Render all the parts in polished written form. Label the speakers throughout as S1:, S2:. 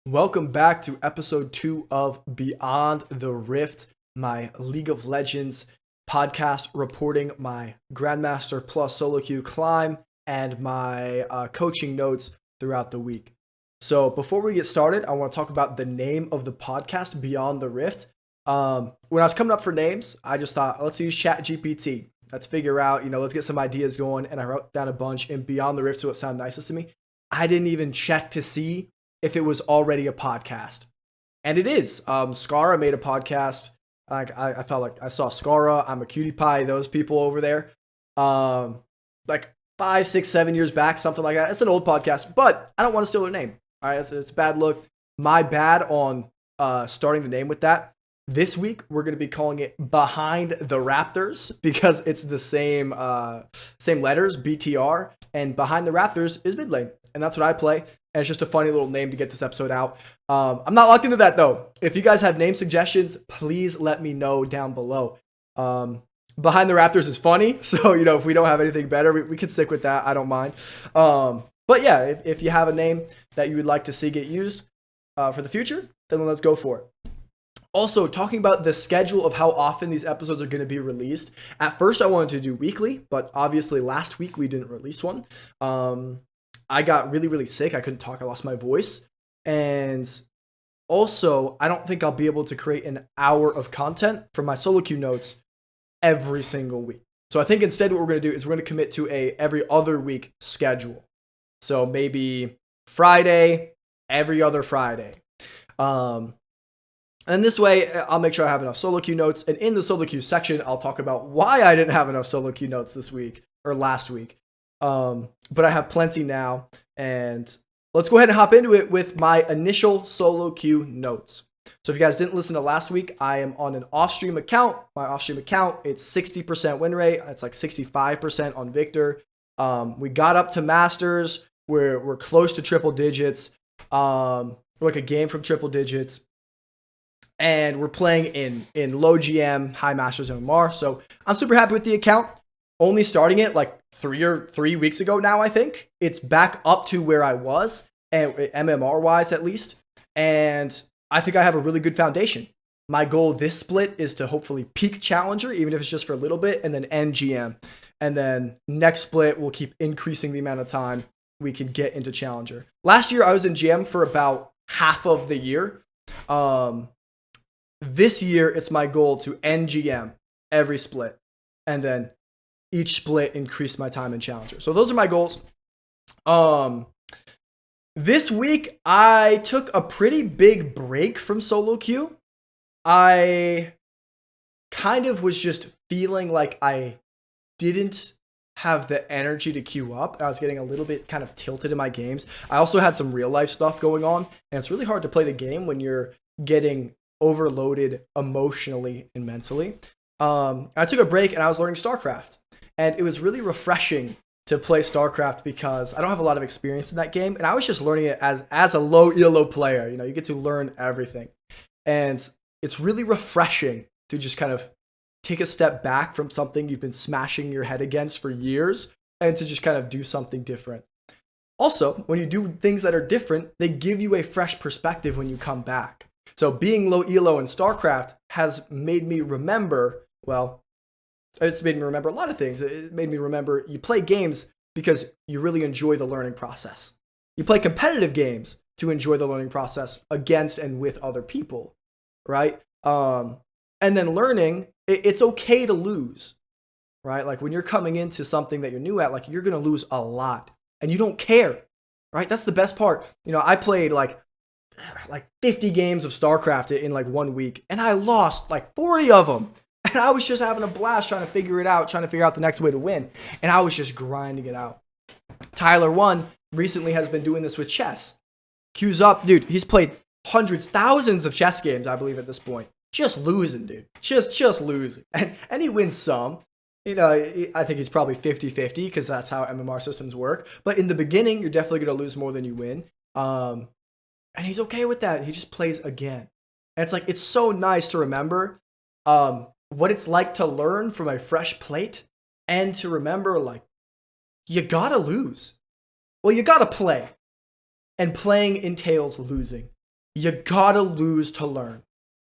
S1: Welcome back to episode 2 of Beyond the Rift, my League of Legends podcast reporting my Grandmaster Plus solo queue climb and my coaching notes throughout the week. So before we get started, I want to talk about the name of the podcast, Beyond the Rift. When I was coming up for names, I just thought, let's use ChatGPT. Let's figure out, let's get some ideas going. And I wrote down a bunch, and Beyond the Rift is what sounded nicest to me. I didn't even check to see if it was already a podcast. And it is. Skara made a podcast. I felt like I saw Skara, I'm a Cutie Pie, those people over there. Like 5, 6, 7 years back, something like that. It's an old podcast, but I don't want to steal their name. All right, it's a bad look. My bad on starting the name with that. This week, we're going to be calling it Behind the Raptors because it's the same letters, BTR, and Behind the Raptors is mid lane. And that's what I play. And it's just a funny little name to get this episode out. I'm not locked into that, though. If you guys have name suggestions, please let me know down below. Behind the Raptors is funny. So, if we don't have anything better, we can stick with that. I don't mind. But yeah, if you have a name that you would like to see get used for the future, then let's go for it. Also, talking about the schedule of how often these episodes are going to be released. At first, I wanted to do weekly, but obviously last week we didn't release one. I got really, really sick. I couldn't talk. I lost my voice. And also, I don't think I'll be able to create an hour of content for my solo queue notes every single week. So I think instead what we're going to do is we're going to commit to a every other week schedule. So maybe Friday, every other Friday. And this way, I'll make sure I have enough solo queue notes. And in the solo queue section, I'll talk about why I didn't have enough solo queue notes this week or last week. But I have plenty now. And let's go ahead and hop into it with my initial solo queue notes. So if you guys didn't listen to last week, I am on an off-stream account. My off-stream account, it's 60% win rate. It's like 65% on Victor. We got up to Masters. We're close to triple digits. We're like a game from triple digits. And we're playing in low GM, high Masters MMR. So I'm super happy with the account. Only starting it like 3 weeks ago now, I think. It's back up to where I was, and MMR-wise at least. And I think I have a really good foundation. My goal this split is to hopefully peak Challenger, even if it's just for a little bit, and then end GM. And then next split, we'll keep increasing the amount of time we can get into Challenger. Last year, I was in GM for about half of the year. This year, it's my goal to end GM every split, and then each split increase my time in Challenger. So those are my goals. This week, I took a pretty big break from solo queue. I kind of was just feeling like I didn't have the energy to queue up. I was getting a little bit kind of tilted in my games. I also had some real life stuff going on, and it's really hard to play the game when you're getting overloaded emotionally and mentally. I took a break and I was learning StarCraft, and it was really refreshing to play StarCraft because I don't have a lot of experience in that game, and I was just learning it as a low elo player. You get to learn everything, and it's really refreshing to just kind of take a step back from something you've been smashing your head against for years and to just kind of do something different. Also, when you do things that are different, they give you a fresh perspective when you come back. So being low elo in StarCraft has made me remember, it's made me remember a lot of things. It made me remember you play games because you really enjoy the learning process. You play competitive games to enjoy the learning process against and with other people, right? And then learning, it's okay to lose, right? Like when you're coming into something that you're new at, like you're going to lose a lot and you don't care, right? That's the best part. I played like 50 games of StarCraft in like 1 week, and I lost like 40 of them. And I was just having a blast trying to figure it out, trying to figure out the next way to win. And I was just grinding it out. Tyler One recently has been doing this with chess. Queues up, dude. He's played hundreds, thousands of chess games, I believe, at this point. Just losing, dude. Just losing. And he wins some. I think he's probably 50-50 because that's how MMR systems work. But in the beginning, you're definitely going to lose more than you win. And he's okay with that. He just plays again. And it's so nice to remember what it's like to learn from a fresh plate and to remember, you gotta lose. Well, you gotta play. And playing entails losing. You gotta lose to learn.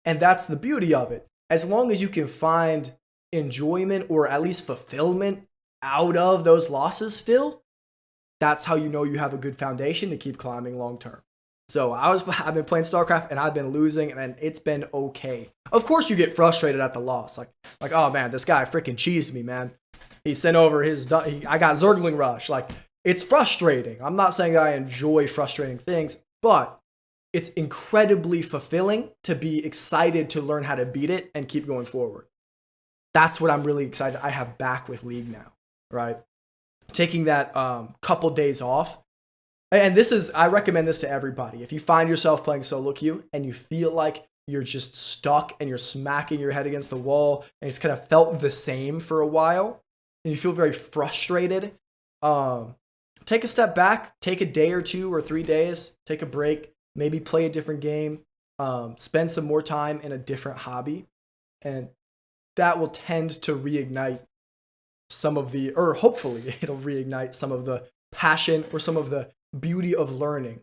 S1: And that's the beauty of it. As long as you can find enjoyment or at least fulfillment out of those losses still, that's how you know you have a good foundation to keep climbing long term. So I've been playing StarCraft and I've been losing and it's been okay. Of course you get frustrated at the loss. Like oh man, this guy freaking cheesed me, man. He sent over I got Zergling Rush. Like, it's frustrating. I'm not saying that I enjoy frustrating things, but it's incredibly fulfilling to be excited to learn how to beat it and keep going forward. That's what I'm really excited I have back with League now, right? Taking that couple days off. And I recommend this to everybody. If you find yourself playing solo queue and you feel like you're just stuck and you're smacking your head against the wall and it's kind of felt the same for a while and you feel very frustrated, take a step back, take a day or 2 or 3 days, take a break, maybe play a different game, spend some more time in a different hobby, and that will tend to reignite hopefully it'll reignite some of the passion or some of the beauty of learning.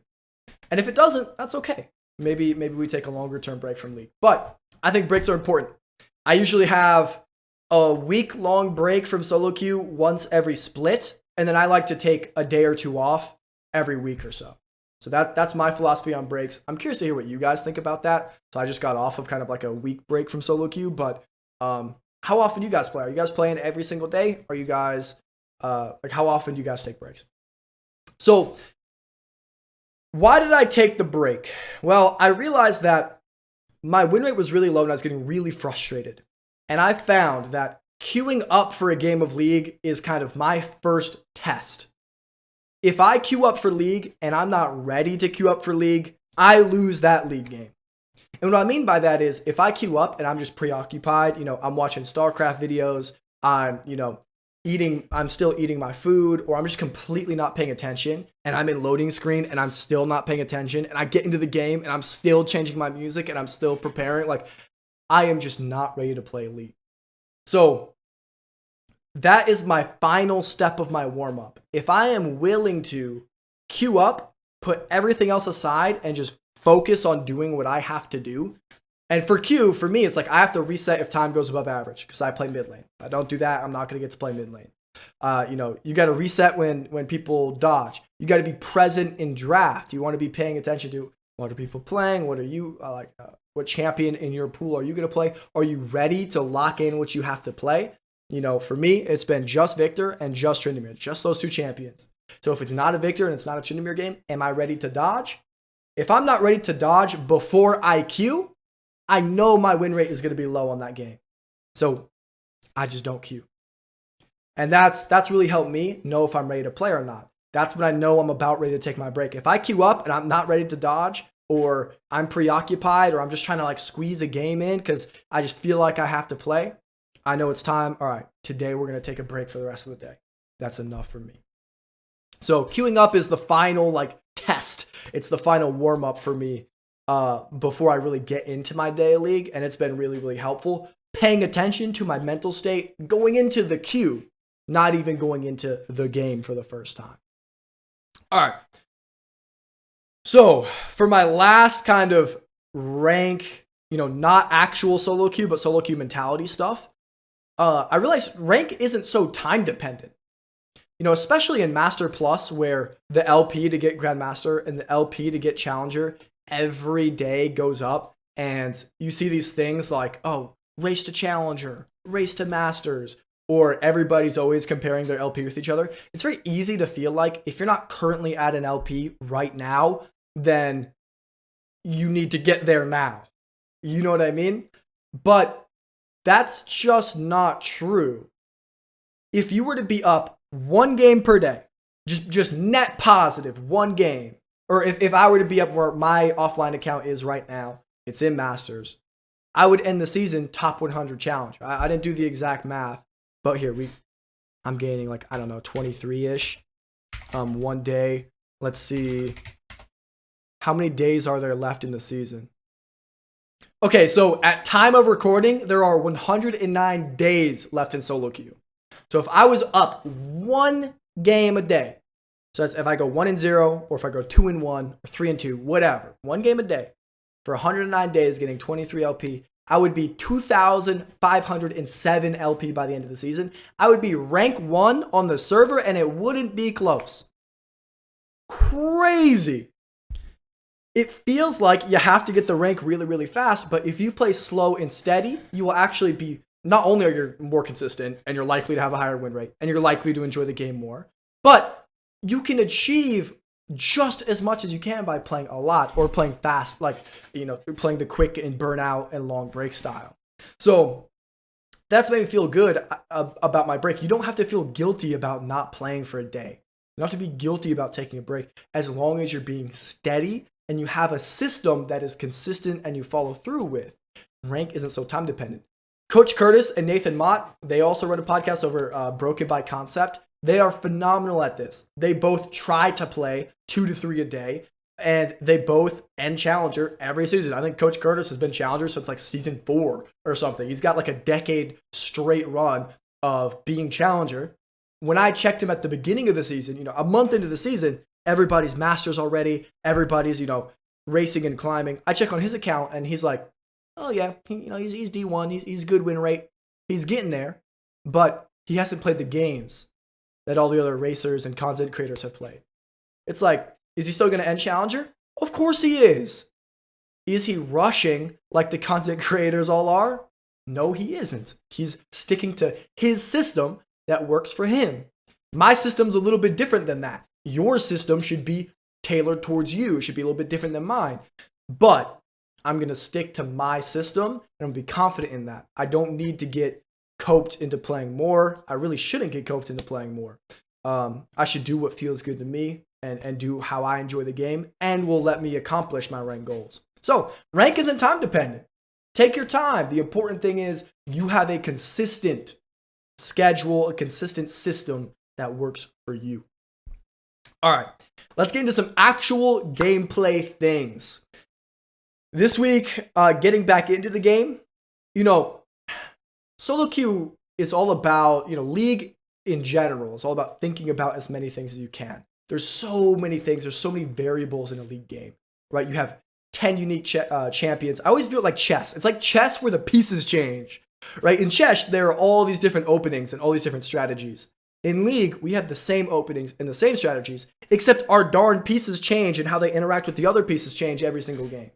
S1: And if it doesn't, that's okay. Maybe we take a longer term break from League. But I think breaks are important. I usually have a week-long break from solo queue once every split, and then I like to take a day or 2 off every week or so. So that's my philosophy on breaks. I'm curious to hear what you guys think about that. So I just got off of kind of like a week break from solo queue, but how often do you guys play? Are you guys playing every single day? Are you guys how often do you guys take breaks? So why did I take the break? Well, I realized that my win rate was really low and I was getting really frustrated. And I found that queuing up for a game of League is kind of my first test. If I queue up for League and I'm not ready to queue up for League, I lose that League game. And what I mean by that is if I queue up and I'm just preoccupied, I'm watching StarCraft videos, I'm still eating my food, or I'm just completely not paying attention and I'm in loading screen and I'm still not paying attention and I get into the game and I'm still changing my music and I'm still preparing, like I am just not ready to play League. So that is my final step of my warm-up. If I am willing to queue up, put everything else aside and just focus on doing what I have to do. And for queue, for me, it's like I have to reset if time goes above average because I play mid lane. If I don't do that, I'm not going to get to play mid lane. You got to reset when people dodge. You got to be present in draft. You want to be paying attention to what are people playing? What are you what champion in your pool are you going to play? Are you ready to lock in what you have to play? For me, it's been just Victor and just Tryndamere, just those 2 champions. So if it's not a Victor and it's not a Tryndamere game, am I ready to dodge? If I'm not ready to dodge before I queue, I know my win rate is going to be low on that game. So I just don't queue. And that's really helped me know if I'm ready to play or not. That's when I know I'm about ready to take my break. If I queue up and I'm not ready to dodge, or I'm preoccupied, or I'm just trying to squeeze a game in because I just feel like I have to play, I know it's time. All right, today we're going to take a break for the rest of the day. That's enough for me. So queuing up is the final test. It's the final warm up for me before I really get into my day of League. And it's been really, really helpful. Paying attention to my mental state going into the queue, not even going into the game for the first time. All right. So for my last kind of rank, not actual solo queue, but solo queue mentality stuff, I realized rank isn't so time dependent. Especially in Master Plus, where the LP to get Grandmaster and the LP to get Challenger every day goes up, and you see these things like, oh, race to Challenger, race to Masters, or everybody's always comparing their LP with each other. It's very easy to feel like if you're not currently at an LP right now, then you need to get there now. You know what I mean? But that's just not true. If you were to be up 1 game per day, just net positive 1 game, or if I were to be up where my offline account is right now, it's in Masters, I would end the season top 100 challenge. I didn't do the exact math, but here I'm gaining 23-ish 1 day. Let's see, how many days are there left in the season? Okay, so at time of recording, there are 109 days left in solo queue. So if I was up 1 game a day, so that's if I go 1-0, or if I go 2-1, or 3-2, whatever, 1 game a day, for 109 days, getting 23 LP, I would be 2,507 LP by the end of the season. I would be rank 1 on the server, and it wouldn't be close. Crazy. It feels like you have to get the rank really, really fast, but if you play slow and steady, you will actually be, not only are you more consistent, and you're likely to have a higher win rate, and you're likely to enjoy the game more, but you can achieve just as much as you can by playing a lot or playing fast, like, playing the quick and burnout and long break style. So that's made me feel good about my break. You don't have to feel guilty about not playing for a day. You don't have to be guilty about taking a break as long as you're being steady and you have a system that is consistent and you follow through with. Rank isn't so time dependent. Coach Curtis and Nathan Mott, they also run a podcast over Broken by Concept. They are phenomenal at this. They both try to play 2 to 3 a day, and they both end Challenger every season. I think Coach Curtis has been Challenger since like season 4 or something. He's got like a decade straight run of being Challenger. When I checked him at the beginning of the season, a month into the season, everybody's Masters already. Everybody's, racing and climbing. I check on his account, and he's like, oh yeah, he's D1. He's good win rate. He's getting there, but he hasn't played the games that all the other racers and content creators have played. It's like, is he still going to end Challenger? Of course he is. Is he rushing like the content creators all are? No, he isn't. He's sticking to his system that works for him. My system's a little bit different than that. Your system should be tailored towards you. It should be a little bit different than mine. But I'm going to stick to my system, and I'm going to be confident in that. I don't need to get coped into playing more. I really shouldn't get coped into playing more. I should do what feels good to me and do how I enjoy the game and will let me accomplish my rank goals. So rank isn't time dependent. Take your time. The important thing is you have a consistent schedule, a consistent system that works for you. All right, let's get into some actual gameplay things. This week, getting back into the game, solo queue is all about, League in general. It's all about thinking about as many things as you can. There's so many things. There's so many variables in a League game, right? You have 10 unique champions. I always feel like chess. It's like chess where the pieces change, right? In chess, there are all these different openings and all these different strategies. In League, we have the same openings and the same strategies, except our darn pieces change and how they interact with the other pieces change every single game.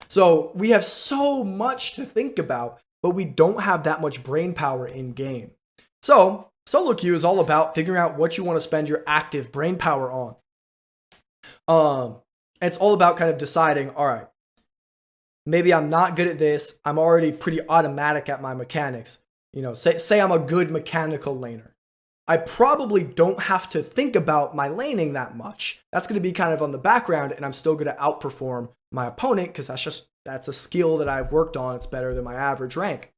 S1: So we have so much to think about, but we don't have that much brain power in game. So solo queue is all about figuring out what you want to spend your active brain power on. It's all about kind of deciding, all right, maybe I'm not good at this. I'm already pretty automatic at my mechanics. Say I'm a good mechanical laner. I probably don't have to think about my laning that much. That's going to be kind of on the background, and I'm still going to outperform my opponent because that's a skill that I've worked on. It's better than my average rank.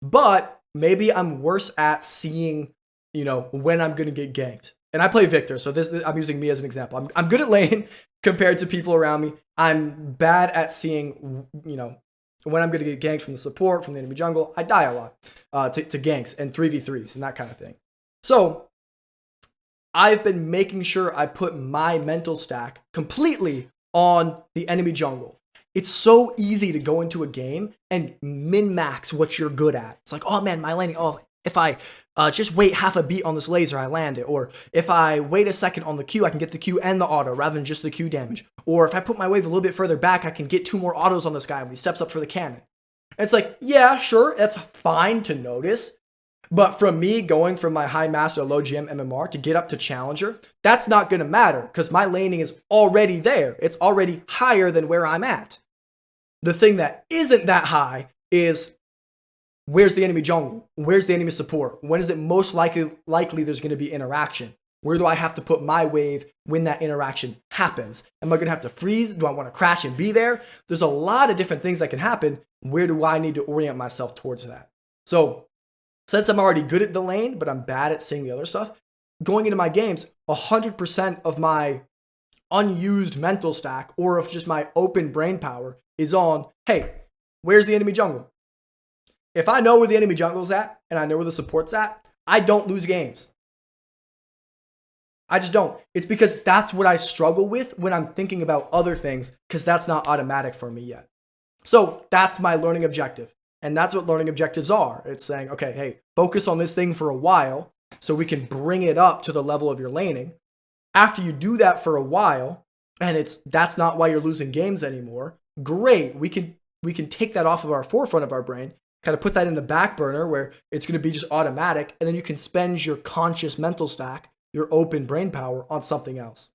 S1: But maybe I'm worse at seeing, when I'm going to get ganked. And I play Victor, so I'm using me as an example. I'm good at lane compared to people around me. I'm bad at seeing, when I'm going to get ganked from the support, from the enemy jungle. I die a lot to ganks and 3v3s and that kind of thing. So I've been making sure I put my mental stack completely on the enemy jungle. It's so easy to go into a game and min-max what you're good at. It's like, oh man, my landing, if I just wait half a beat on this laser, I land it. Or if I wait a second on the Q, I can get the Q and the auto rather than just the Q damage. Or if I put my wave a little bit further back, I can get 2 more autos on this guy when he steps up for the cannon. And it's like, yeah, sure, that's fine to notice. But from me going from my high master low GM MMR to get up to challenger, that's not going to matter because my laning is already there. It's already higher than where I'm at. The thing that isn't that high is where's the enemy jungle? Where's the enemy support? When is it most likely there's going to be interaction? Where do I have to put my wave when that interaction happens? Am I going to have to freeze? Do I want to crash and be there? There's a lot of different things that can happen. Where do I need to orient myself towards that? So since I'm already good at the lane, but I'm bad at seeing the other stuff, going into my games, 100% of my unused mental stack or of just my open brain power is on, hey, where's the enemy jungle? If I know where the enemy jungle's at and I know where the support's at, I don't lose games. I just don't. It's because that's what I struggle with when I'm thinking about other things because that's not automatic for me yet. So that's my learning objective. And that's what learning objectives are. It's saying, okay, hey, focus on this thing for a while so we can bring it up to the level of your laning. After you do that for a while, and that's not why you're losing games anymore, great. We can take that off of our forefront of our brain, kind of put that in the back burner where it's going to be just automatic, and then you can spend your conscious mental stack, your open brain power on something else.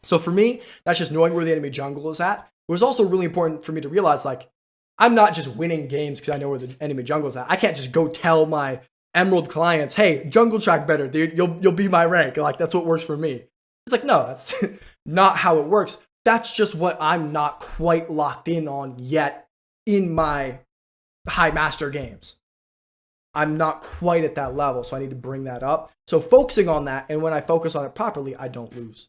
S1: So for me, that's just knowing where the enemy jungle is at. It was also really important for me to realize, like, I'm not just winning games because I know where the enemy jungle is at. I can't just go tell my Emerald clients, hey, jungle track better, dude. You'll be my rank. Like, that's what works for me. It's like, no, that's not how it works. That's just what I'm not quite locked in on yet in my high master games. I'm not quite at that level, so I need to bring that up. So focusing on that, and when I focus on it properly, I don't lose.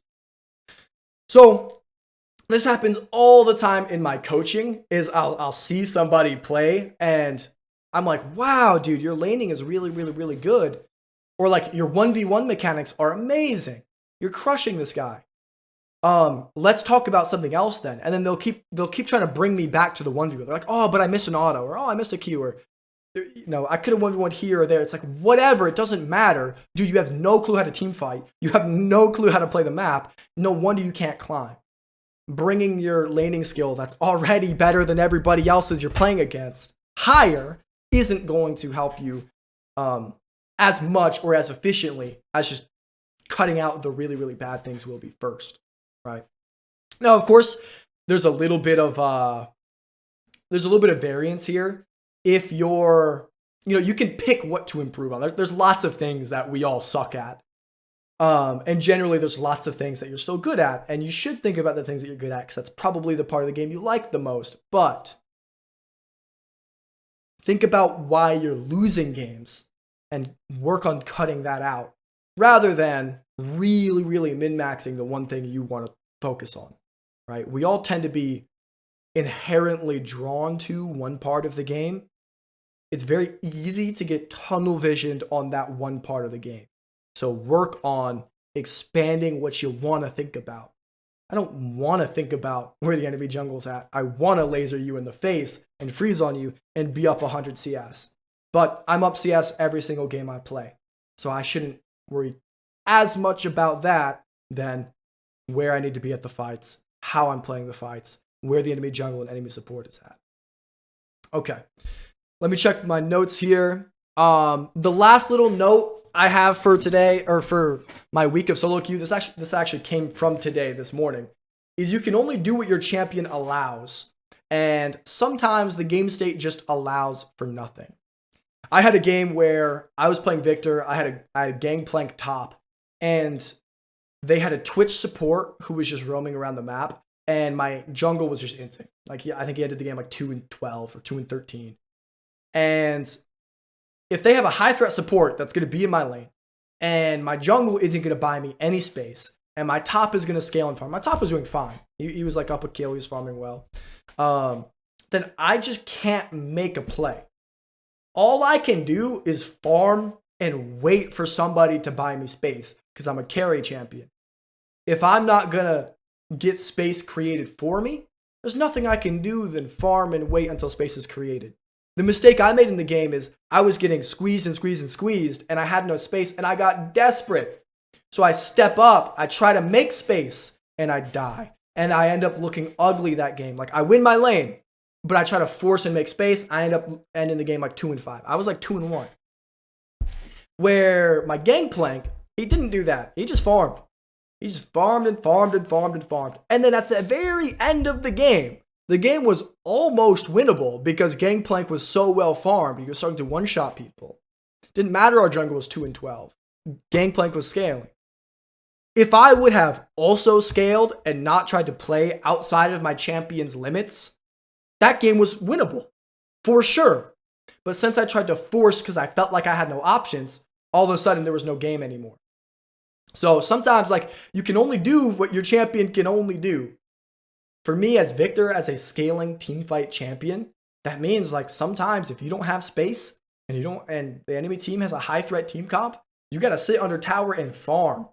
S1: So this happens all the time in my coaching, is I'll see somebody play, and I'm like, wow, dude, your laning is really, really, really good. Or like, your 1v1 mechanics are amazing. You're crushing this guy. Let's talk about something else then. And then they'll keep trying to bring me back to the 1v1. They're like, oh, but I missed an auto, or oh, I missed a Q, or I could have 1v1 here or there. It's like, whatever, it doesn't matter. Dude, you have no clue how to team fight. You have no clue how to play the map. No wonder you can't climb. Bringing your laning skill that's already better than everybody else's you're playing against higher isn't going to help you as much or as efficiently as just cutting out the really, really bad things will be first, right? Now, of course, there's a little bit of variance here. If you're, you can pick what to improve on. There's lots of things that we all suck at. And generally, there's lots of things that you're still good at. And you should think about the things that you're good at, because that's probably the part of the game you like the most. But think about why you're losing games and work on cutting that out, rather than really, really min-maxing the one thing you want to focus on, right? We all tend to be inherently drawn to one part of the game. It's very easy to get tunnel visioned on that one part of the game. So work on expanding what you want to think about. I don't want to think about where the enemy jungle's at. I want to laser you in the face and freeze on you and be up 100 CS. But I'm up CS every single game I play. So I shouldn't worry as much about that than where I need to be at the fights, how I'm playing the fights, where the enemy jungle and enemy support is at. Okay, let me check my notes here. The last little note I have for today, or for my week of solo queue, this actually came from today, this morning, is you can only do what your champion allows. And sometimes the game state just allows for nothing. I had a game where I was playing Victor. I had a Gangplank top, and they had a Twitch support who was just roaming around the map, and my jungle was just inting. Like, I think he ended the game like 2-12 or 2-13. And if they have a high threat support that's going to be in my lane, and my jungle isn't going to buy me any space, and my top is going to scale and farm, my top was doing fine. He was like up a kill, he was farming well. Then I just can't make a play. All I can do is farm and wait for somebody to buy me space, because I'm a carry champion. If I'm not going to get space created for me, there's nothing I can do than farm and wait until space is created. The mistake I made in the game is I was getting squeezed and squeezed and squeezed, and I had no space, and I got desperate. So I step up, I try to make space, and I die. And I end up looking ugly that game. Like, I win my lane, but I try to force and make space. I end up ending the game like 2-5. I was like 2-1. Where my Gangplank, he didn't do that. He just farmed. He just farmed and farmed and farmed and farmed. And then at the very end of the game was almost winnable because Gangplank was so well farmed. He was starting to one-shot people. Didn't matter our jungle was 2-12. Gangplank was scaling. If I would have also scaled and not tried to play outside of my champion's limits, that game was winnable, for sure. But since I tried to force because I felt like I had no options, all of a sudden there was no game anymore. So sometimes, like, you can only do what your champion can only do. For me, as Victor, as a scaling teamfight champion, that means, like, sometimes if you don't have space and the enemy team has a high threat team comp, you got to sit under tower and farm.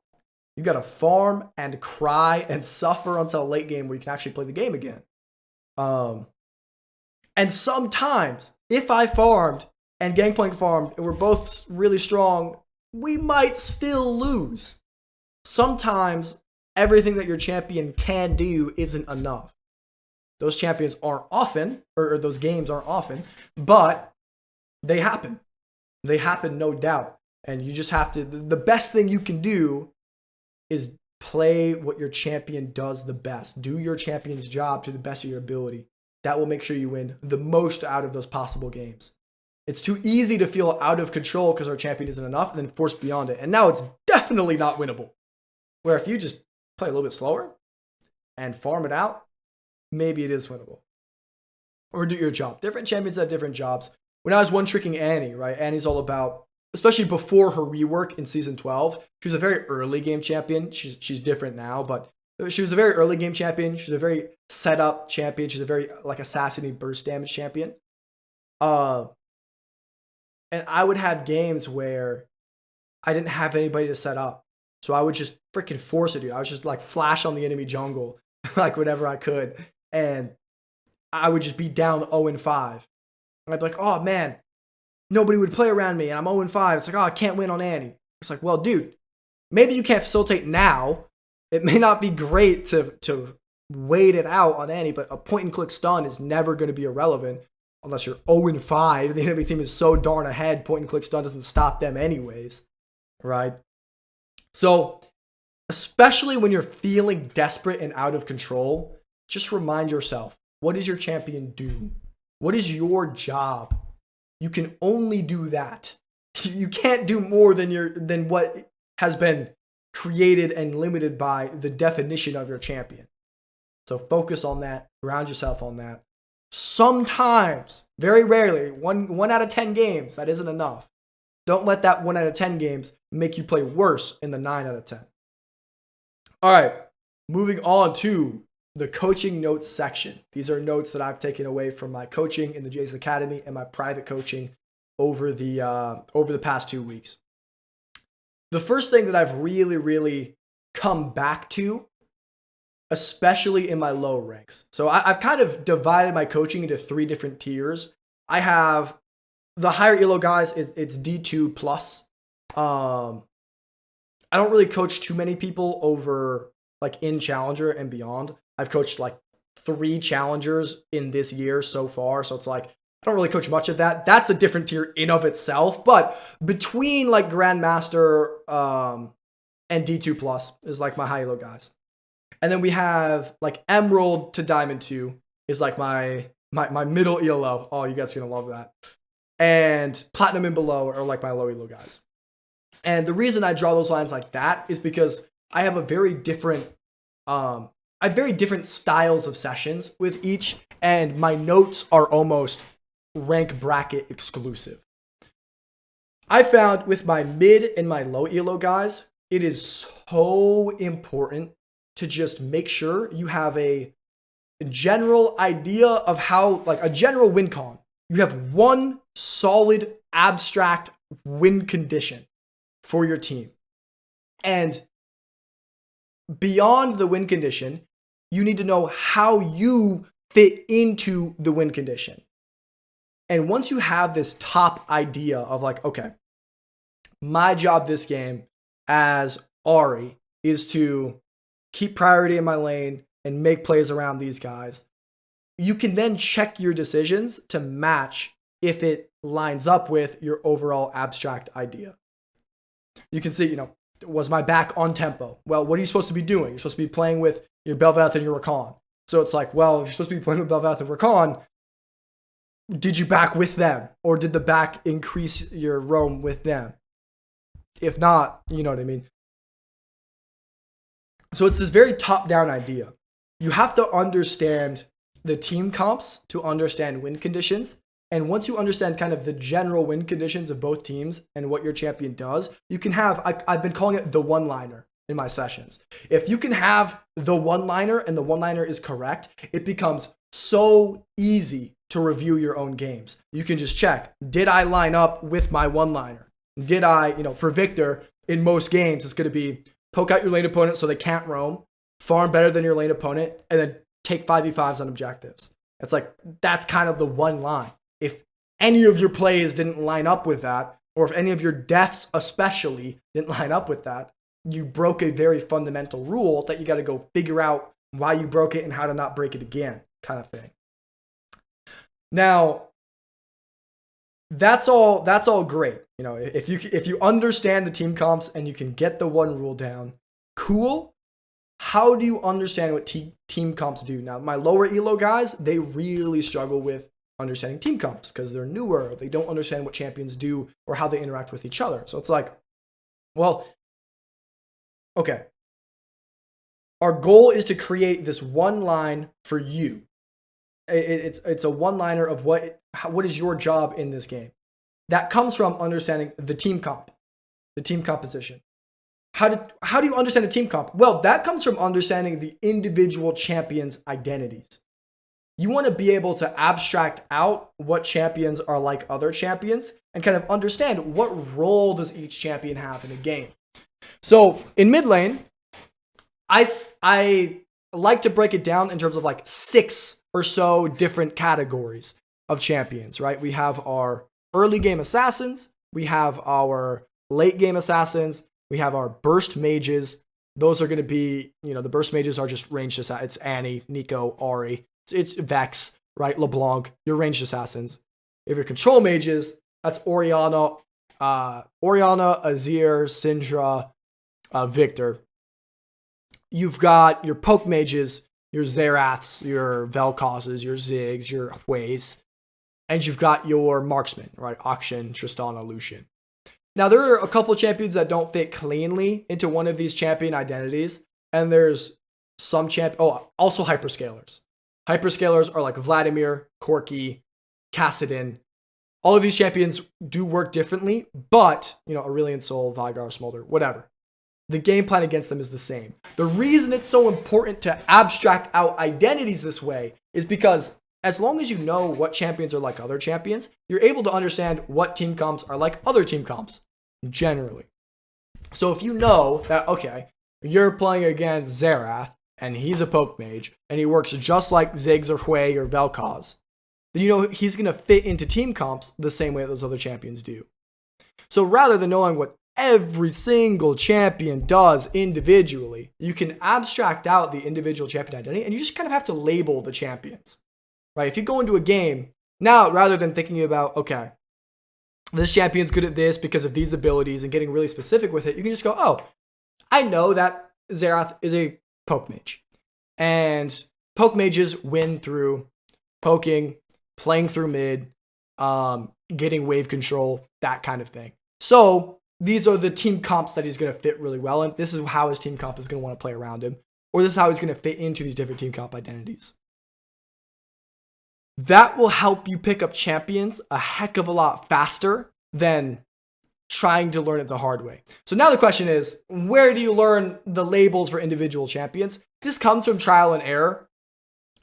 S1: You got to farm and cry and suffer until late game where you can actually play the game again. And sometimes, if I farmed and Gangplank farmed and we're both really strong, we might still lose. Sometimes everything that your champion can do isn't enough. Those champions aren't often, or those games aren't often, but they happen. They happen, no doubt. And you just have to, the best thing you can do is play what your champion does the best. Do your champion's job to the best of your ability. That will make sure you win the most out of those possible games. It's too easy to feel out of control because our champion isn't enough and then force beyond it. And now it's definitely not winnable. Where if you just play a little bit slower and farm it out, maybe it is winnable. Or do your job. Different champions have different jobs. When I was one-tricking Annie, right? Annie's all about, especially before her rework in Season 12, she was a very early game champion. She's different now, but she was a very early game champion. She's a very set-up champion. She's a very, like, assassin-y burst damage champion. And I would have games where I didn't have anybody to set up. So I would just freaking force it, dude. I would just, like, flash on the enemy jungle, like, whenever I could. And I would just be down 0-5. And I'd be like, oh, man, nobody would play around me, and I'm 0-5. It's like, oh, I can't win on Annie. It's like, well, dude, maybe you can't facilitate now. It may not be great to wait it out on Annie, but a point-and-click stun is never going to be irrelevant unless you're 0-5. The enemy team is so darn ahead, point-and-click stun doesn't stop them anyways, right? So, especially when you're feeling desperate and out of control, just remind yourself, what does your champion do? What is your job? You can only do that. You can't do more than what has been created and limited by the definition of your champion. So focus on that. Ground yourself on that. Sometimes, very rarely, one out of 10 games, that isn't enough. Don't let that 1 out of 10 games make you play worse in the 9 out of 10. All right, moving on to the coaching notes section. These are notes that I've taken away from my coaching in the Jays Academy and my private coaching over the past 2 weeks. The first thing that I've really come back to, especially in my low ranks. So I've kind of divided my coaching into 3 different tiers. I have the higher elo guys, it's D2 plus. I don't really coach too many people over like in Challenger and beyond. I've coached like 3 Challengers in this year so far. So it's like, I don't really coach much of that. That's a different tier in of itself. But between like Grandmaster and D2 plus is like my high elo guys. And then we have like Emerald to Diamond 2 is like my middle elo. Oh, you guys are going to love that. And Platinum and below are like my low elo guys. And the reason I draw those lines like that is because I have very different styles of sessions with each, and my notes are almost rank bracket exclusive. I found with my mid and my low elo guys, it is so important to just make sure you have a general idea of how, like a general win con. You have one solid abstract win condition for your team. And beyond the win condition, you need to know how you fit into the win condition. And once you have this top idea of like, okay, my job this game as Ari is to keep priority in my lane and make plays around these guys, you can then check your decisions to match if it lines up with your overall abstract idea. You can see, was my back on tempo? Well, what are you supposed to be doing? You're supposed to be playing with your Bel'Veth and your Rakan. So it's like, well, if you're supposed to be playing with Bel'Veth and Rakan, did you back with them? Or did the back increase your roam with them? If not, you know what I mean? So it's this very top-down idea. You have to understand the team comps to understand win conditions. And once you understand kind of the general win conditions of both teams and what your champion does, you can have, I've been calling it the one-liner in my sessions. If you can have the one-liner and the one-liner is correct, it becomes so easy to review your own games. You can just check, did I line up with my one-liner? Did I, for Victor, in most games, it's going to be poke out your lane opponent so they can't roam, farm better than your lane opponent, and then take 5v5s on objectives. It's like, that's kind of the one line. If any of your plays didn't line up with that, or if any of your deaths especially didn't line up with that, you broke a very fundamental rule that you got to go figure out why you broke it and how to not break it again, kind of thing. Now, that's all great. You know, if you understand the team comps and you can get the one rule down, cool. How do you understand what team comps do? Now, my lower elo guys, they really struggle with understanding team comps because they're newer. They don't understand what champions do or how they interact with each other. So it's like, well, okay. Our goal is to create this one line for you. It's a one-liner of what is your job in this game. That comes from understanding the team comp, the team composition. How do you understand a team comp? Well, that comes from understanding the individual champions' identities. You want to be able to abstract out what champions are like other champions and kind of understand what role does each champion have in a game. So in mid lane, I like to break it down in terms of like 6 or so different categories of champions, right? We have our early game assassins, we have our late game assassins, we have our burst mages. Those are going to be, the burst mages are just ranged assassins. It's Annie, Nico, Ahri, it's Vex, right? LeBlanc, your ranged assassins. If your control mages, that's Orianna, Azir, Syndra, Victor. You've got your poke mages, your Xeraths, your Vel'Kozes, your Ziggs, your Hueys, and you've got your marksmen, right? Akshan, Tristana, Lucian. Now, there are a couple of champions that don't fit cleanly into one of these champion identities, and there's some also hyperscalers. Hyperscalers are like Vladimir, Corki, Kassadin. All of these champions do work differently, but, Aurelion Sol, Veigar, Smolder, whatever. The game plan against them is the same. The reason it's so important to abstract out identities this way is because as long as you know what champions are like other champions, you're able to understand what team comps are like other team comps, generally. So if you know that, okay, you're playing against Xerath, and he's a poke mage, and he works just like Ziggs or Hui or Vel'Koz, then he's going to fit into team comps the same way that those other champions do. So rather than knowing what every single champion does individually, you can abstract out the individual champion identity, and you just kind of have to label the champions. Right? If you go into a game, now rather than thinking about, okay, this champion's good at this because of these abilities and getting really specific with it, you can just go, oh, I know that Xerath is a poke mage. And poke mages win through poking, playing through mid, getting wave control, that kind of thing. So these are the team comps that he's going to fit really well in. This is how his team comp is going to want to play around him. Or this is how he's going to fit into these different team comp identities. That will help you pick up champions a heck of a lot faster than trying to learn it the hard way. So now the question is, where do you learn the labels for individual champions? This comes from trial and error.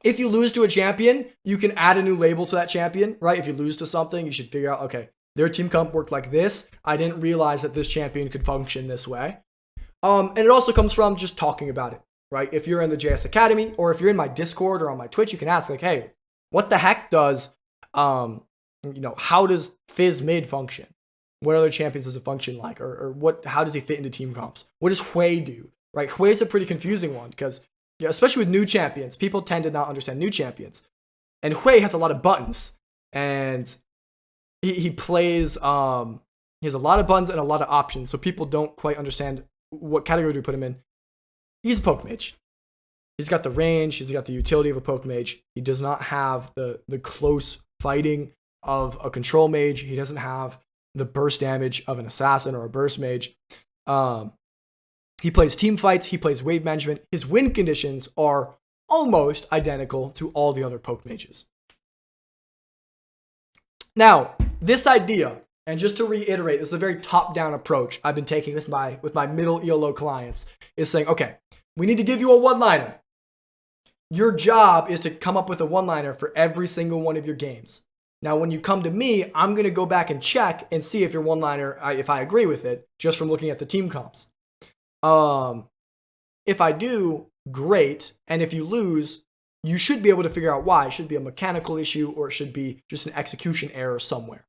S1: If you lose to a champion, you can add a new label to that champion, right? If you lose to something, you should figure out, okay, their team comp worked like this. I didn't realize that this champion could function this way. And it also comes from just talking about it, right? If you're in the JS Academy or if you're in my Discord or on my Twitch, you can ask like, hey, what the heck does, how does Fizz mid function? What other champions does it function like? Or how does he fit into team comps? What does Hui do, right? Hui is a pretty confusing one because, especially with new champions, people tend to not understand new champions. And Hui has a lot of buttons and he plays, he has a lot of buttons and a lot of options. So people don't quite understand what category to put him in. He's a poke mage. He's got the range. He's got the utility of a poke mage. He does not have the close fighting of a control mage. He doesn't have the burst damage of an assassin or a burst mage. He plays team fights. He plays wave management. His win conditions are almost identical to all the other poke mages. Now, this idea, and just to reiterate, this is a very top-down approach I've been taking with my middle ELO clients, is saying, okay, we need to give you a one-liner. Your job is to come up with a one-liner for every single one of your games. Now, when you come to me, I'm going to go back and check and see if your one-liner, if I agree with it, just from looking at the team comps. If I do, great. And if you lose, you should be able to figure out why. It should be a mechanical issue, or it should be just an execution error somewhere,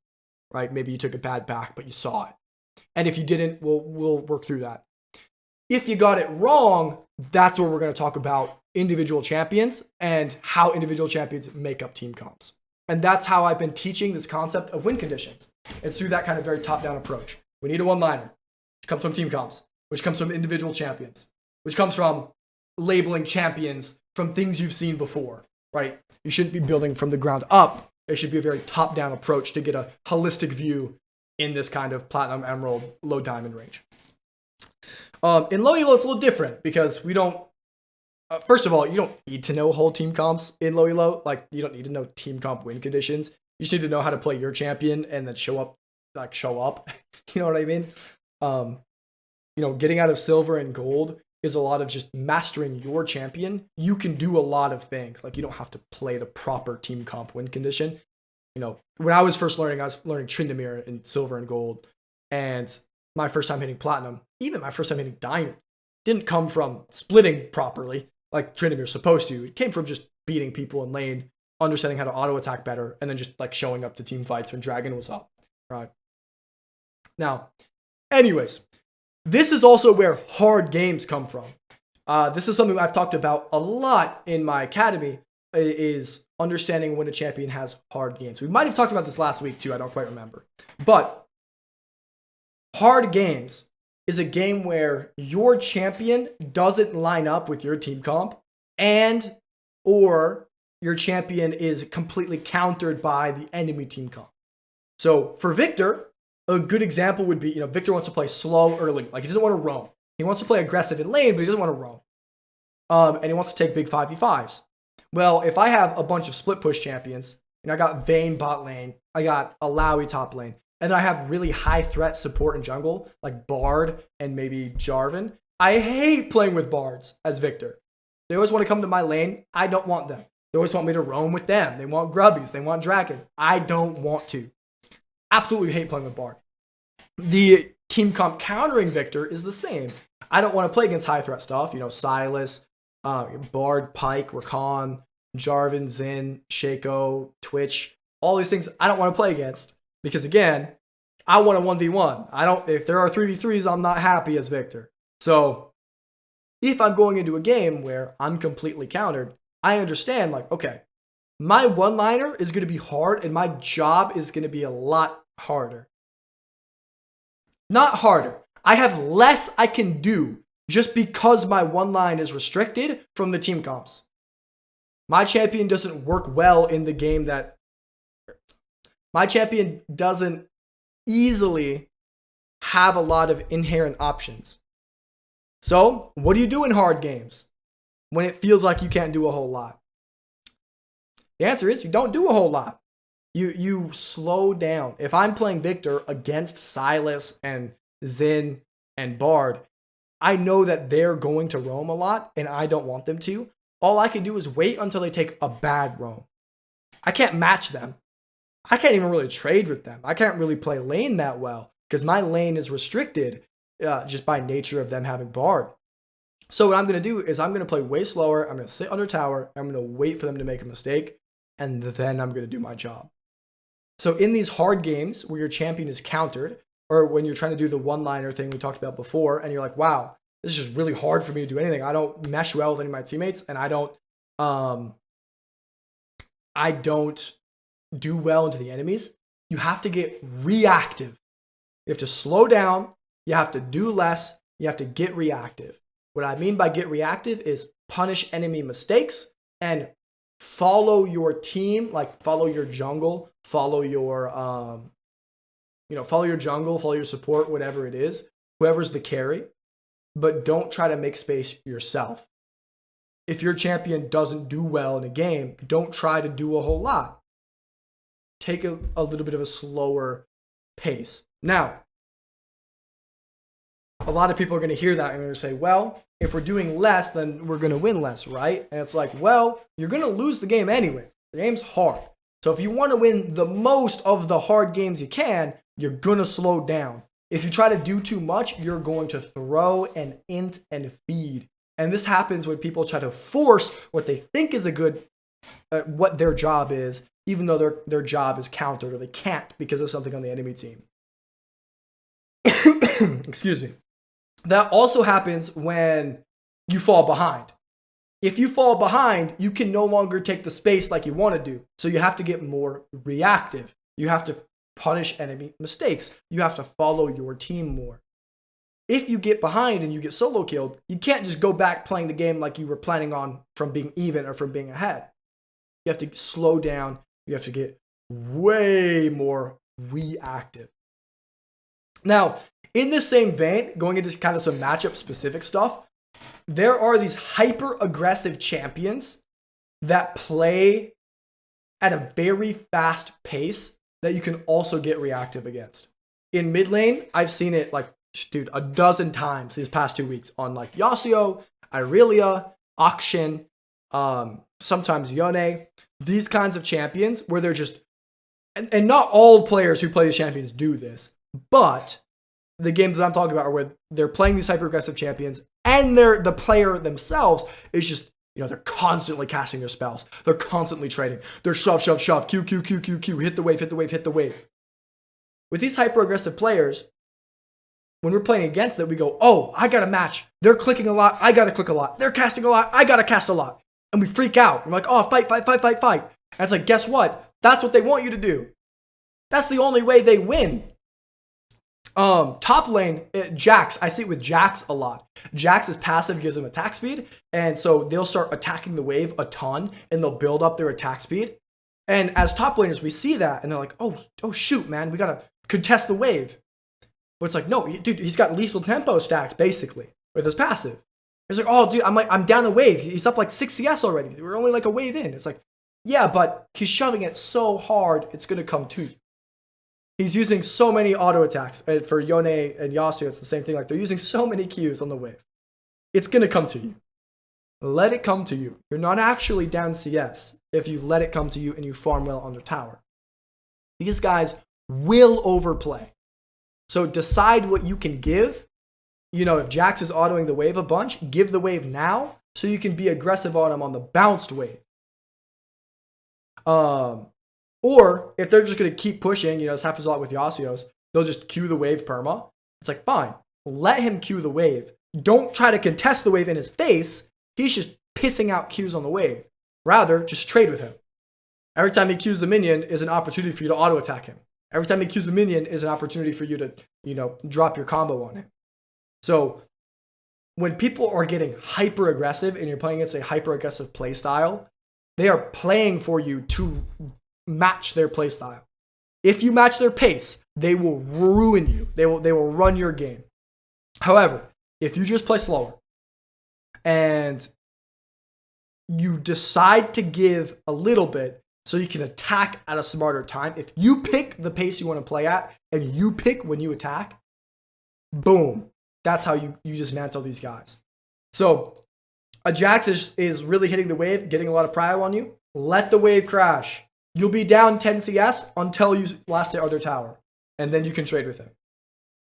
S1: right? Maybe you took a bad back, but you saw it. And if you didn't, we'll work through that. If you got it wrong, that's where we're going to talk about individual champions and how individual champions make up team comps. And that's how I've been teaching this concept of win conditions. It's through that kind of very top-down approach. We need a one-liner, which comes from team comps, which comes from individual champions, which comes from labeling champions from things you've seen before, right? You shouldn't be building from the ground up. It should be a very top-down approach to get a holistic view in this kind of platinum, emerald, low diamond range. In low elo, it's a little different because we don't, first of all, you don't need to know whole team comps in low elo. Like, you don't need to know team comp win conditions. You just need to know how to play your champion and then show up. You know what I mean? Getting out of silver and gold is a lot of just mastering your champion. You can do a lot of things. Like, you don't have to play the proper team comp win condition. When I was first learning, I was learning Tryndamere in silver and gold. And my first time hitting platinum, even my first time hitting diamond, didn't come from splitting properly like Tryndamere's supposed to. It came from just beating people in lane, understanding how to auto attack better, and then just like showing up to team fights when Dragon was up. Right. Now, anyways, this is also where hard games come from. This is something I've talked about a lot in my academy, is understanding when a champion has hard games. We might have talked about this last week too, I don't quite remember. But hard games is a game where your champion doesn't line up with your team comp, and or your champion is completely countered by the enemy team comp. So for Victor, a good example would be, Victor wants to play slow early. Like, he doesn't want to roam. He wants to play aggressive in lane, but he doesn't want to roam. And he wants to take big 5v5s. Well, if I have a bunch of split push champions, I got Vayne bot lane, I got Alawi top lane, and I have really high threat support in jungle, like Bard and maybe Jarvan. I hate playing with Bards as Victor. They always want to come to my lane. I don't want them. They always want me to roam with them. They want Grubbies. They want Dragon. I don't want to. Absolutely hate playing with Bard. The team comp countering Victor is the same. I don't want to play against high threat stuff. Silas, Bard, Pyke, Rakan, Jarvan, Xin, Shaco, Twitch. All these things I don't want to play against. Because again, I want a 1v1. If there are 3v3s, I'm not happy as Victor. So if I'm going into a game where I'm completely countered, I understand, like, okay, my one-liner is going to be hard and my job is going to be a lot harder. Not harder. I have less I can do just because my one line is restricted from the team comps. My champion doesn't work well in the game that my champion doesn't easily have a lot of inherent options. So, what do you do in hard games when it feels like you can't do a whole lot? The answer is you don't do a whole lot. You slow down. If I'm playing Victor against Silas and Xin and Bard, I know that they're going to roam a lot and I don't want them to. All I can do is wait until they take a bad roam. I can't match them. I can't even really trade with them. I can't really play lane that well because my lane is restricted just by nature of them having Bard. So what I'm going to do is I'm going to play way slower. I'm going to sit under tower. I'm going to wait for them to make a mistake, and then I'm going to do my job. So in these hard games where your champion is countered, or when you're trying to do the one-liner thing we talked about before, and you're like, wow, this is just really hard for me to do anything. I don't mesh well with any of my teammates, and I don't do well into the enemies. You have to get reactive. You have to slow down. You have to do less. You have to get reactive. What I mean by get reactive is punish enemy mistakes and follow your team, like follow your jungle, follow your follow your support, whatever it is, whoever's the carry, but don't try to make space yourself. If your champion doesn't do well in a game, don't try to do a whole lot. Take a little bit of a slower pace. Now, a lot of people are going to hear that and they're going to say, well, if we're doing less, then we're going to win less, right? And it's like, well, you're going to lose the game anyway. The game's hard. So if you want to win the most of the hard games you can, you're going to slow down. If you try to do too much, you're going to throw and int and feed. And this happens when people try to force what they think is a good, what their job is, even though their job is countered or they can't because of something on the enemy team. Excuse me. That also happens when you fall behind. If you fall behind, you can no longer take the space like you want to do. So you have to get more reactive. You have to punish enemy mistakes. You have to follow your team more. If you get behind and you get solo killed, you can't just go back playing the game like you were planning on from being even or from being ahead. You have to slow down. You have to get way more reactive. Now, in this same vein, going into kind of some matchup specific stuff, there are these hyper aggressive champions that play at a very fast pace that you can also get reactive against. In mid lane, I've seen it like, dude, a dozen times these past 2 weeks on like Yasuo, Irelia, Akshin, sometimes Yone, these kinds of champions where they're just, and not all players who play these champions do this, but the games that I'm talking about are where they're playing these hyper aggressive champions and the player themselves is just, they're constantly casting their spells. They're constantly trading. They're shove, shove, shove, Q, Q, Q, Q, Q, hit the wave, hit the wave, hit the wave. With these hyper aggressive players, when we're playing against them, we go, oh, I got a match. They're clicking a lot. I got to click a lot. They're casting a lot. I got to cast a lot. And we freak out. We're like, oh, fight, fight, fight, fight, fight. And it's like, guess what? That's what they want you to do. That's the only way they win. Top lane, Jax. I see it with Jax a lot. Jax's passive gives them attack speed. And so they'll start attacking the wave a ton and they'll build up their attack speed. And as top laners, we see that and they're like, oh shoot, man, we got to contest the wave. But it's like, no, dude, he's got lethal tempo stacked basically with his passive. It's like, oh, dude, I'm down the wave. He's up like 6 CS already. We're only like a wave in. It's like, yeah, but he's shoving it so hard, it's going to come to you. He's using so many auto attacks. And for Yone and Yasuo, it's the same thing. Like they're using so many Qs on the wave. It's going to come to you. Let it come to you. You're not actually down CS if you let it come to you and you farm well on the tower. These guys will overplay. So decide what you can give. If Jax is autoing the wave a bunch, give the wave now so you can be aggressive on him on the bounced wave. Or if they're just going to keep pushing, this happens a lot with Yasuo's, they'll just Q the wave perma. It's like, fine, let him Q the wave. Don't try to contest the wave in his face. He's just pissing out Qs on the wave. Rather, just trade with him. Every time he Qs the minion is an opportunity for you to auto attack him. Every time he Qs the minion is an opportunity for you to, drop your combo on him. So when people are getting hyper aggressive and you're playing against a hyper aggressive play style, they are playing for you to match their play style. If you match their pace, they will ruin you. They will run your game. However, if you just play slower and you decide to give a little bit so you can attack at a smarter time, if you pick the pace you want to play at and you pick when you attack, boom, that's how you dismantle these guys. So a Jax is really hitting the wave, getting a lot of prio on you. Let the wave crash. You'll be down 10 CS until you last hit other tower, and then you can trade with him.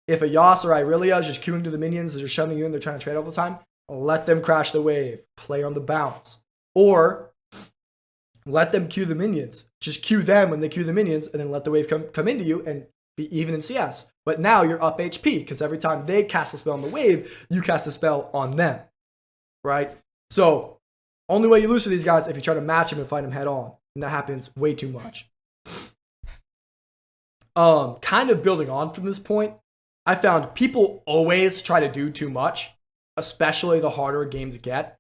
S1: If a Yas or Irelia is just queuing to the minions, they're just shoving you in, they're trying to trade all the time, let them crash the wave, play on the bounce. Or let them queue the minions. Just queue them when they queue the minions, and then let the wave come into you and be even in CS. But now you're up HP, because every time they cast a spell on the wave, you cast a spell on them. Right? So, only way you lose to these guys is if you try to match them and fight them head on. And that happens way too much. Kind of building on from this point, I found people always try to do too much, especially the harder games get.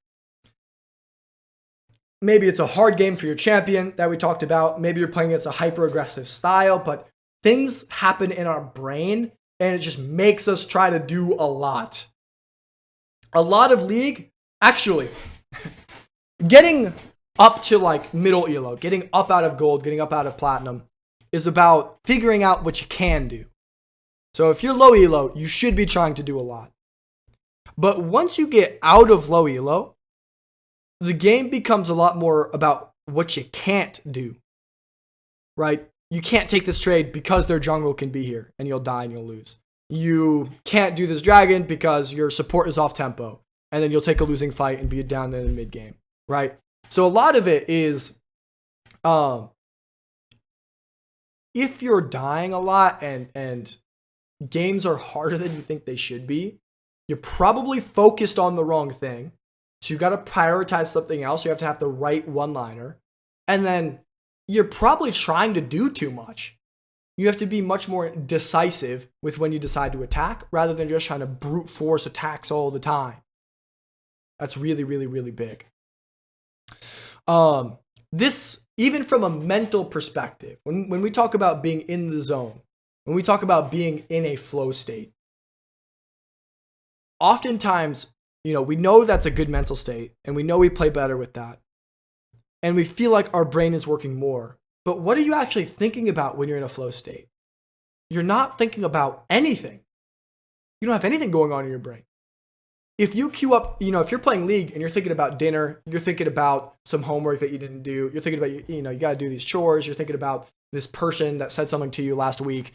S1: Maybe it's a hard game for your champion that we talked about. Maybe you're playing against a hyper-aggressive style, but things happen in our brain, and it just makes us try to do a lot. A lot of League, actually, getting up to like middle elo, getting up out of gold, getting up out of platinum is about figuring out what you can do. So if you're low elo, you should be trying to do a lot. But once you get out of low elo, the game becomes a lot more about what you can't do. Right? You can't take this trade because their jungle can be here and you'll die and you'll lose. You can't do this dragon because your support is off tempo. and then you'll take a losing fight and be down in the mid game, right? So a lot of it is, if you're dying a lot and games are harder than you think they should be, you're probably focused on the wrong thing. So you got to prioritize something else. You have to have the right one-liner. And then you're probably trying to do too much. You have to be much more decisive with when you decide to attack rather than just trying to brute force attacks all the time. That's really, really, really big. This, even from a mental perspective, when we talk about being in the zone, when we talk about being in a flow state, oftentimes, we know that's a good mental state, and we know we play better with that. And we feel like our brain is working more. But what are you actually thinking about when you're in a flow state? You're not thinking about anything. You don't have anything going on in your brain. If you queue up, if you're playing League and you're thinking about dinner, you're thinking about some homework that you didn't do, you're thinking about, you got to do these chores, you're thinking about this person that said something to you last week.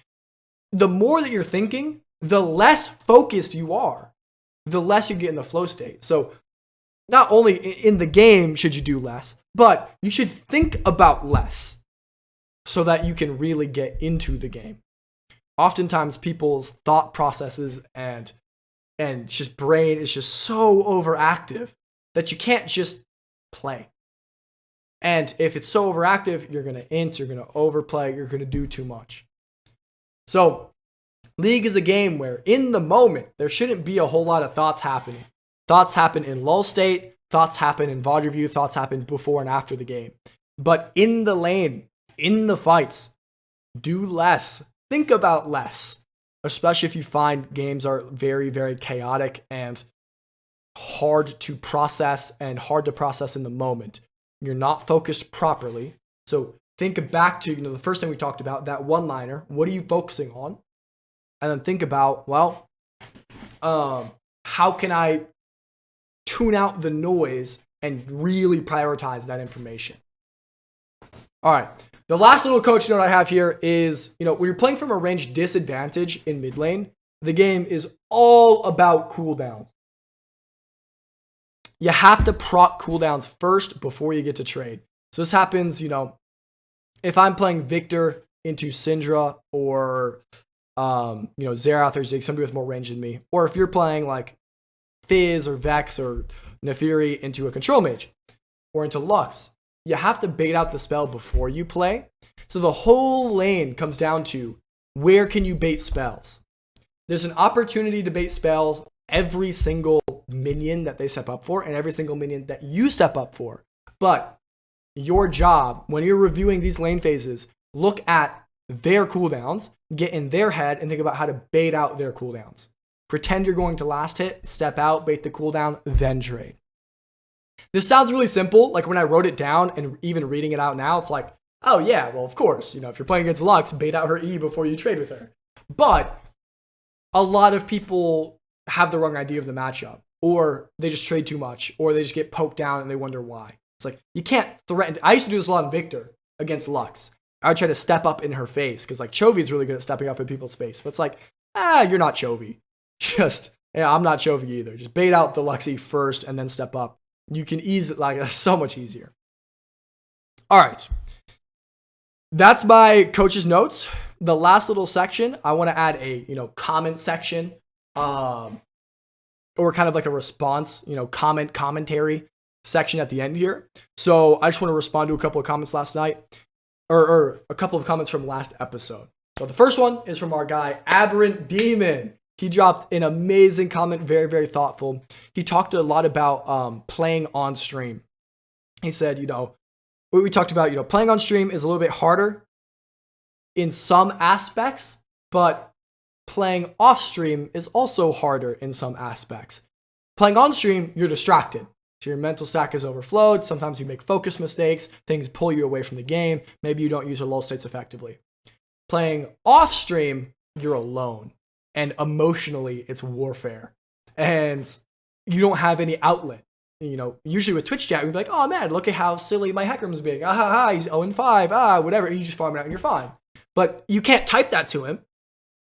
S1: The more that you're thinking, the less focused you are, the less you get in the flow state. So not only in the game should you do less, but you should think about less so that you can really get into the game. Oftentimes people's thought processes and just brain is just so overactive that you can't just play. And if it's so overactive, you're going to int, you're going to overplay, you're going to do too much. So League is a game where in the moment, there shouldn't be a whole lot of thoughts happening. Thoughts happen in lull state, thoughts happen in VOD review, thoughts happen before and after the game. But in the lane, in the fights, do less. Think about less. Especially if you find games are very, very chaotic and hard to process in the moment. You're not focused properly. So think back to the first thing we talked about, that one-liner. What are you focusing on? And then think about, how can I tune out the noise and really prioritize that information? All right. The last little coach note I have here is, when you're playing from a range disadvantage in mid lane, the game is all about cooldowns. You have to proc cooldowns first before you get to trade. So this happens, if I'm playing Victor into Syndra or, Xerath or Ziggs, somebody with more range than me. Or if you're playing like Fizz or Vex or Nefiri into a control mage or into Lux, you have to bait out the spell before you play. So the whole lane comes down to where can you bait spells. There's an opportunity to bait spells every single minion that they step up for and every single minion that you step up for. But your job, when you're reviewing these lane phases, look at their cooldowns, get in their head, and think about how to bait out their cooldowns. Pretend you're going to last hit, step out, bait the cooldown, then trade. This sounds really simple. Like when I wrote it down and even reading it out now, it's like, oh yeah, well of course, if you're playing against Lux, bait out her E before you trade with her. But a lot of people have the wrong idea of the matchup, or they just trade too much, or they just get poked down and they wonder why. It's like, you can't threaten. I used to do this a lot in Victor against Lux. I would try to step up in her face, because like Chovy is really good at stepping up in people's face. But it's like, you're not Chovy. I'm not Chovy either. Just bait out the Luxie first and then step up. You can ease it so much easier. All right. That's my coach's notes. The last little section, I want to add a, comment section, or kind of like a response, commentary section at the end here. So I just want to respond to a couple of comments last night, or a couple of comments from last episode. So the first one is from our guy, Aberrant Demon. He dropped an amazing comment, very, very thoughtful. He talked a lot about playing on stream. He said, we talked about, playing on stream is a little bit harder in some aspects, but playing off stream is also harder in some aspects. Playing on stream, you're distracted. So your mental stack is overflowed. Sometimes you make focus mistakes. Things pull you away from the game. Maybe you don't use your lull states effectively. Playing off stream, you're alone. And emotionally, it's warfare. And you don't have any outlet. Usually with Twitch chat, we'd be like, oh man, look at how silly my Hecarim's being. He's 0-5, whatever. And you just farm it out and you're fine. But you can't type that to him.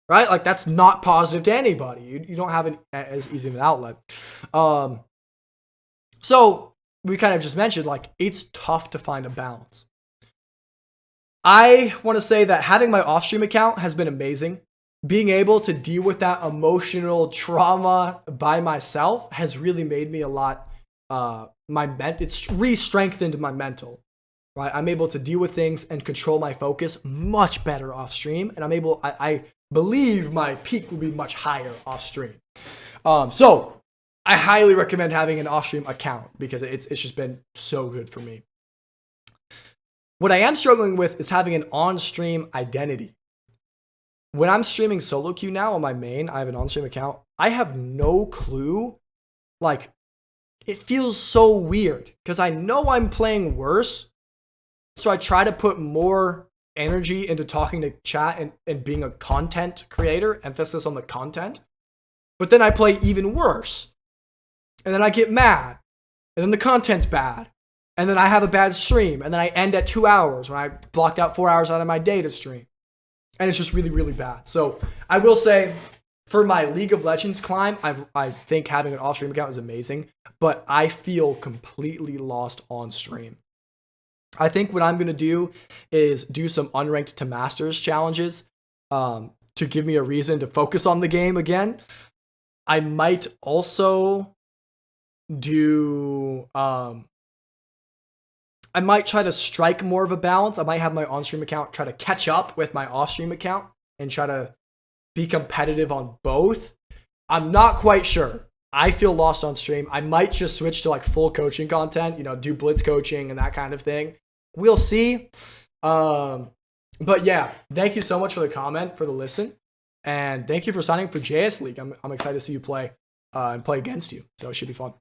S1: right? Like that's not positive to anybody. You don't have as easy of an outlet. So we kind of just mentioned, like, it's tough to find a balance. I want to say that having my off-stream account has been amazing. Being able to deal with that emotional trauma by myself has really made me a lot, it's re-strengthened my mental, right? I'm able to deal with things and control my focus much better off-stream, and I believe my peak will be much higher off-stream. So I highly recommend having an off-stream account because it's just been so good for me. What I am struggling with is having an on-stream identity. When I'm streaming solo queue now on my main, I have an on-stream account. I have no clue. Like, it feels so weird because I know I'm playing worse. So I try to put more energy into talking to chat and being a content creator, emphasis on the content. But then I play even worse. And then I get mad. And then the content's bad. And then I have a bad stream. And then I end at 2 hours when I blocked out 4 hours out of my day to stream. And it's just really, really bad. So I will say, for my League of Legends climb, I think having an off-stream account is amazing. But I feel completely lost on stream. I think what I'm going to do is do some unranked to masters challenges to give me a reason to focus on the game again. I might also do... I might try to strike more of a balance. I might have my on-stream account try to catch up with my off-stream account and try to be competitive on both. I'm not quite sure. I feel lost on stream. I might just switch to like full coaching content, do blitz coaching and that kind of thing. We'll see. But yeah, thank you so much for the comment, for the listen. And thank you for signing up for JS League. I'm excited to see you play and play against you. So it should be fun.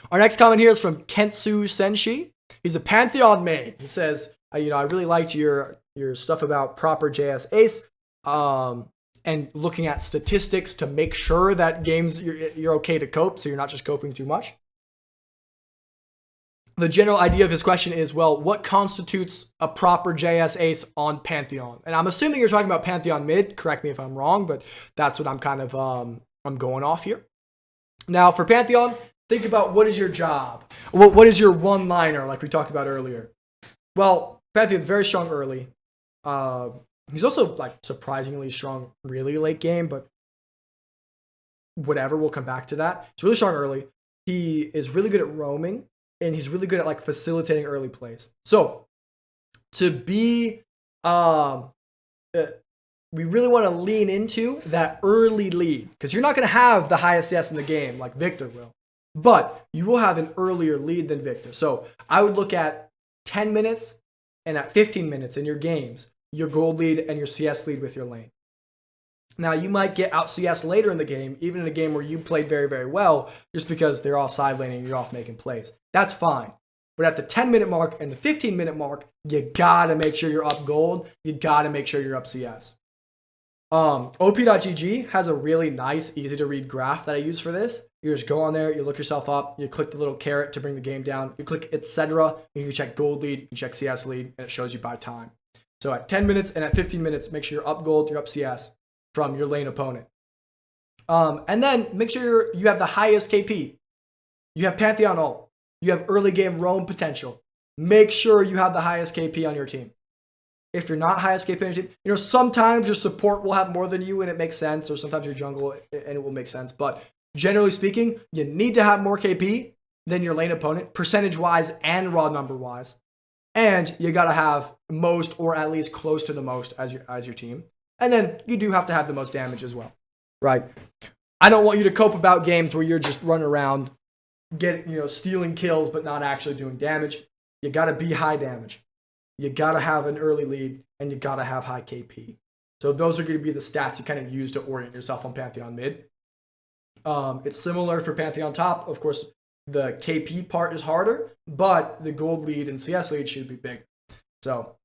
S1: Our next comment here is from KetsuSenShi. He's a Pantheon main. He says, I really liked your stuff about proper JS ace and looking at statistics to make sure that games you're okay to cope, so you're not just coping too much. The general idea of his question is, well, what constitutes a proper JS ace on Pantheon? And I'm assuming you're talking about Pantheon mid. Correct me if I'm wrong, but that's what I'm kind of I'm going off here. Now, for Pantheon, think about what is your job? What is your one-liner, like we talked about earlier? Well, Pantheon's very strong early. He's also like surprisingly strong really late game, but whatever, we'll come back to that. He's really strong early. He is really good at roaming, and he's really good at like facilitating early plays. So to be, we really want to lean into that early lead because you're not going to have the highest CS in the game like Victor will. But you will have an earlier lead than Victor. So I would look at 10 minutes and at 15 minutes in your games, your gold lead and your CS lead with your lane. Now, you might get out CS later in the game, even in a game where you played very, very well, just because they're all side laning and you're off making plays. That's fine. But at the 10-minute mark and the 15-minute mark, you got to make sure you're up gold. You got to make sure you're up CS. OP.GG has a really nice, easy to read graph that I use for this. You just go on there, you look yourself up, you click the little caret to bring the game down, you click etc. You can check gold lead, you can check CS lead, and it shows you by time. So at 10 minutes and at 15 minutes, make sure you're up gold, you're up CS from your lane opponent. And then make sure you have the highest KP. You have Pantheon ult. You have early game roam potential. Make sure you have the highest KP on your team. If you're not highest KP on your team, sometimes your support will have more than you and it makes sense, or sometimes your jungle and it will make sense. But generally speaking, you need to have more KP than your lane opponent, percentage-wise and raw number-wise. And you got to have most or at least close to the most as your team. And then you do have to have the most damage as well, right? I don't want you to cope about games where you're just running around, stealing kills but not actually doing damage. You got to be high damage. You got to have an early lead, and you got to have high KP. So those are going to be the stats you kind of use to orient yourself on Pantheon mid. It's similar for Pantheon top. Of course, the KP part is harder, but the gold lead and CS lead should be bigger. So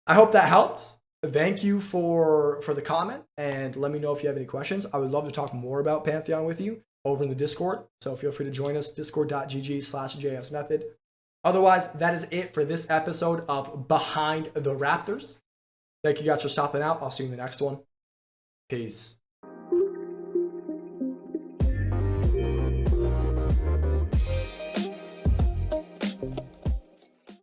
S1: I hope that helps. Thank you for the comment, and let me know if you have any questions. I would love to talk more about Pantheon with you over in the Discord. So feel free to join us, discord.gg/JSMethod. Otherwise, that is it for this episode of Behind the Raptors. Thank you guys for stopping out. I'll see you in the next one. Peace.